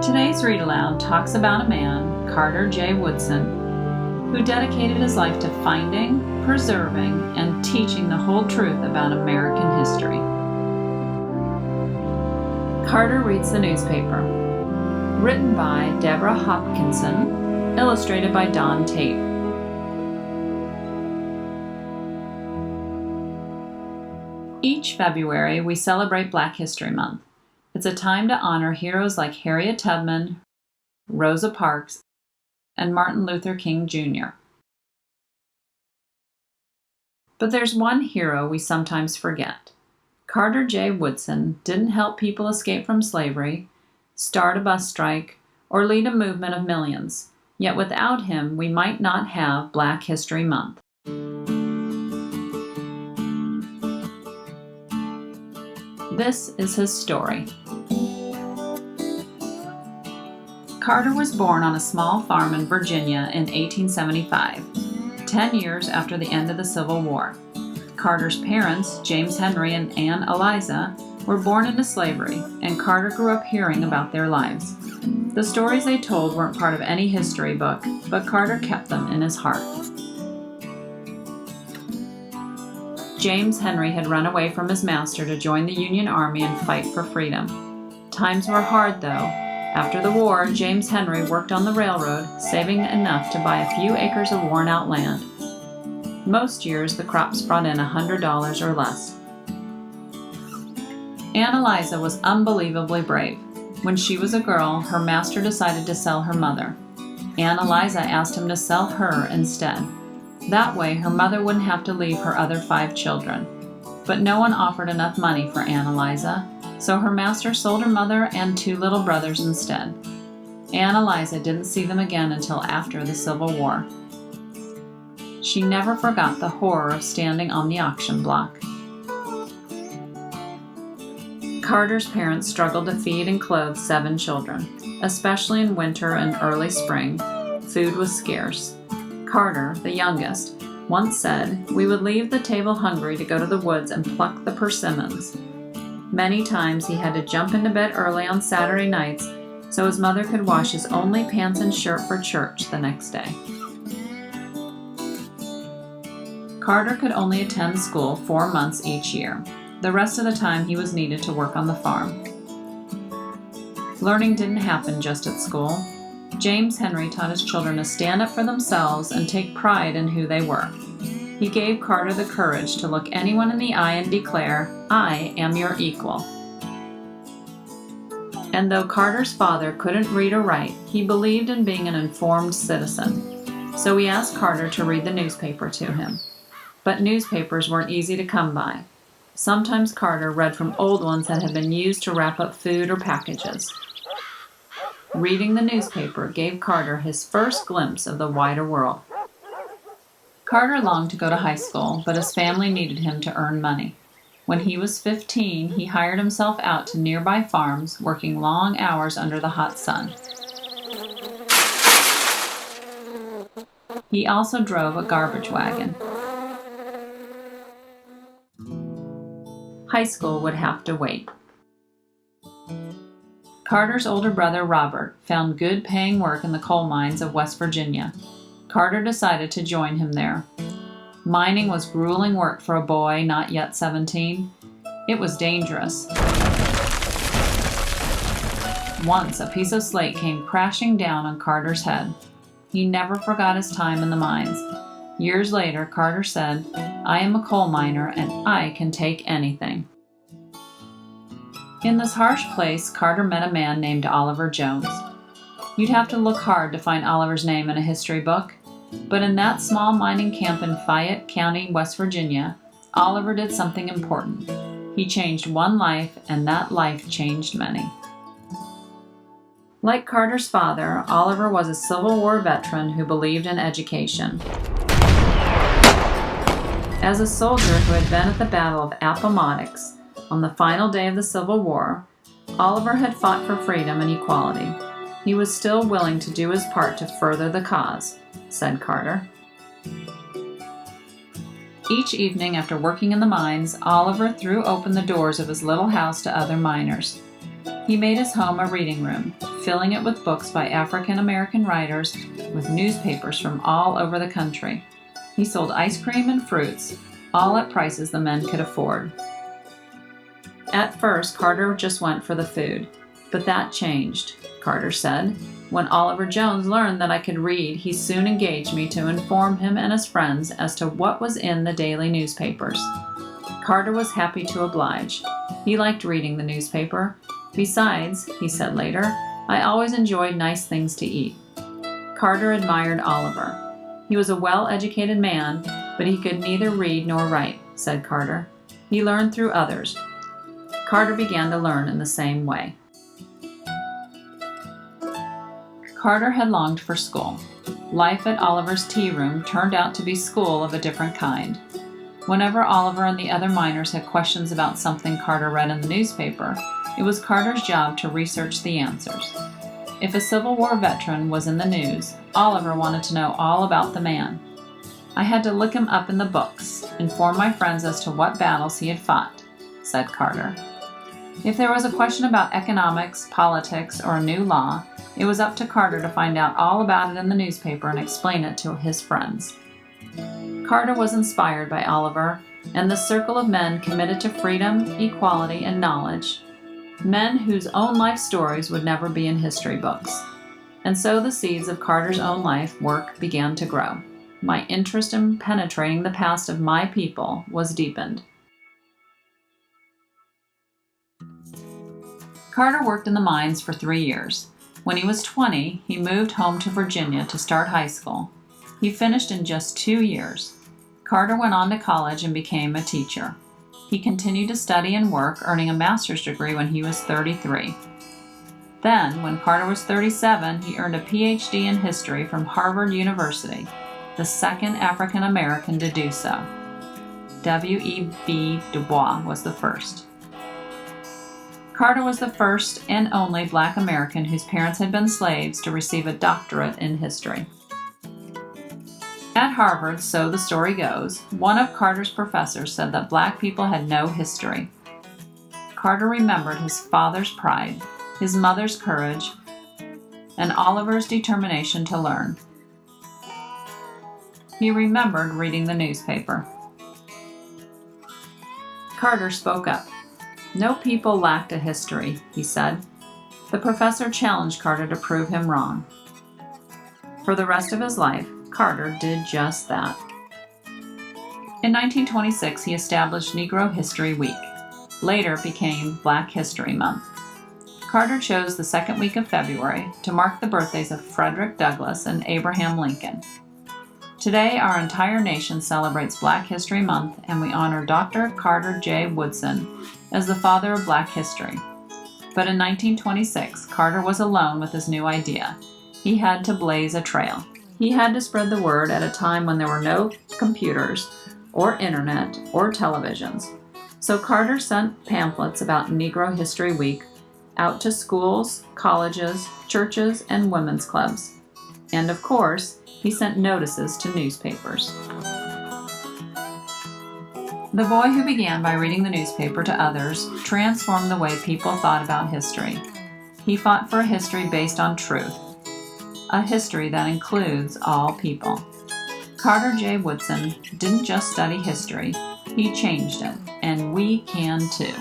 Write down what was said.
Today's Read Aloud talks about a man, Carter J. Woodson, who dedicated his life to finding, preserving, and teaching the whole truth about American history. Carter reads the newspaper. Written by Deborah Hopkinson, illustrated by Don Tate. Each February, we celebrate Black History Month. It's a time to honor heroes like Harriet Tubman, Rosa Parks, and Martin Luther King Jr. But there's one hero we sometimes forget. Carter J. Woodson didn't help people escape from slavery, start a bus strike, or lead a movement of millions. Yet without him, we might not have Black History Month. This is his story. Carter was born on a small farm in Virginia in 1875, 10 years after the end of the Civil War. Carter's parents, James Henry and Anne Eliza, were born into slavery, and Carter grew up hearing about their lives. The stories they told weren't part of any history book, but Carter kept them in his heart. James Henry had run away from his master to join the Union Army and fight for freedom. Times were hard, though. After the war, James Henry worked on the railroad, saving enough to buy a few acres of worn-out land. Most years, the crops brought in $100 or less. Anne Eliza was unbelievably brave. When she was a girl, her master decided to sell her mother. Anne Eliza asked him to sell her instead. That way, her mother wouldn't have to leave her other 5 children. But no one offered enough money for Anne Eliza, so her master sold her mother and 2 little brothers instead. Anne Eliza didn't see them again until after the Civil War. She never forgot the horror of standing on the auction block. Carter's parents struggled to feed and clothe 7 children. Especially in winter and early spring, food was scarce. Carter, the youngest, once said, "We would leave the table hungry to go to the woods and pluck the persimmons." Many times he had to jump into bed early on Saturday nights so his mother could wash his only pants and shirt for church the next day. Carter could only attend school 4 months each year. The rest of the time he was needed to work on the farm. Learning didn't happen just at school. James Henry taught his children to stand up for themselves and take pride in who they were. He gave Carter the courage to look anyone in the eye and declare, "I am your equal." And though Carter's father couldn't read or write, he believed in being an informed citizen. So he asked Carter to read the newspaper to him. But newspapers weren't easy to come by. Sometimes Carter read from old ones that had been used to wrap up food or packages. Reading the newspaper gave Carter his first glimpse of the wider world. Carter longed to go to high school, but his family needed him to earn money. When he was 15, he hired himself out to nearby farms, working long hours under the hot sun. He also drove a garbage wagon. High school would have to wait. Carter's older brother, Robert, found good paying work in the coal mines of West Virginia. Carter decided to join him there. Mining was grueling work for a boy not yet 17. It was dangerous. Once, a piece of slate came crashing down on Carter's head. He never forgot his time in the mines. Years later, Carter said, "I am a coal miner and I can take anything." In this harsh place, Carter met a man named Oliver Jones. You'd have to look hard to find Oliver's name in a history book, but in that small mining camp in Fayette County, West Virginia, Oliver did something important. He changed one life, and that life changed many. Like Carter's father, Oliver was a Civil War veteran who believed in education. As a soldier who had been at the Battle of Appomattox on the final day of the Civil War, Oliver had fought for freedom and equality. He was still willing to do his part to further the cause, said Carter. Each evening after working in the mines, Oliver threw open the doors of his little house to other miners. He made his home a reading room, filling it with books by African American writers with newspapers from all over the country. He sold ice cream and fruits, all at prices the men could afford. At first, Carter just went for the food, but that changed, Carter said. When Oliver Jones learned that I could read, he soon engaged me to inform him and his friends as to what was in the daily newspapers. Carter was happy to oblige. He liked reading the newspaper. Besides, he said later, I always enjoyed nice things to eat. Carter admired Oliver. He was a well-educated man, but he could neither read nor write, said Carter. He learned through others. Carter began to learn in the same way. Carter had longed for school. Life at Oliver's tea room turned out to be school of a different kind. Whenever Oliver and the other miners had questions about something Carter read in the newspaper, it was Carter's job to research the answers. If a Civil War veteran was in the news, Oliver wanted to know all about the man. I had to look him up in the books, inform my friends as to what battles he had fought, said Carter. If there was a question about economics, politics, or a new law, it was up to Carter to find out all about it in the newspaper and explain it to his friends. Carter was inspired by Oliver and the circle of men committed to freedom, equality, and knowledge, men whose own life stories would never be in history books. And so the seeds of Carter's own life work began to grow. My interest in penetrating the past of my people was deepened. Carter worked in the mines for 3 years. When he was 20, he moved home to Virginia to start high school. He finished in just 2 years. Carter went on to college and became a teacher. He continued to study and work, earning a master's degree when he was 33. Then, when Carter was 37, he earned a PhD in history from Harvard University, the second African American to do so. W.E.B. Du Bois was the first. Carter was the first and only Black American whose parents had been slaves to receive a doctorate in history. At Harvard, so the story goes, one of Carter's professors said that Black people had no history. Carter remembered his father's pride, his mother's courage, and Oliver's determination to learn. He remembered reading the newspaper. Carter spoke up. No people lacked a history, he said. The professor challenged Carter to prove him wrong. For the rest of his life, Carter did just that. In 1926, he established Negro History Week. Later it became Black History Month. Carter chose the second week of February to mark the birthdays of Frederick Douglass and Abraham Lincoln. Today, our entire nation celebrates Black History Month, and we honor Dr. Carter J. Woodson as the father of Black history. But in 1926, Carter was alone with his new idea. He had to blaze a trail. He had to spread the word at a time when there were no computers or internet or televisions. So Carter sent pamphlets about Negro History Week out to schools, colleges, churches, and women's clubs. And of course, he sent notices to newspapers. The boy who began by reading the newspaper to others transformed the way people thought about history. He fought for a history based on truth, a history that includes all people. Carter J. Woodson didn't just study history, he changed it, and we can too.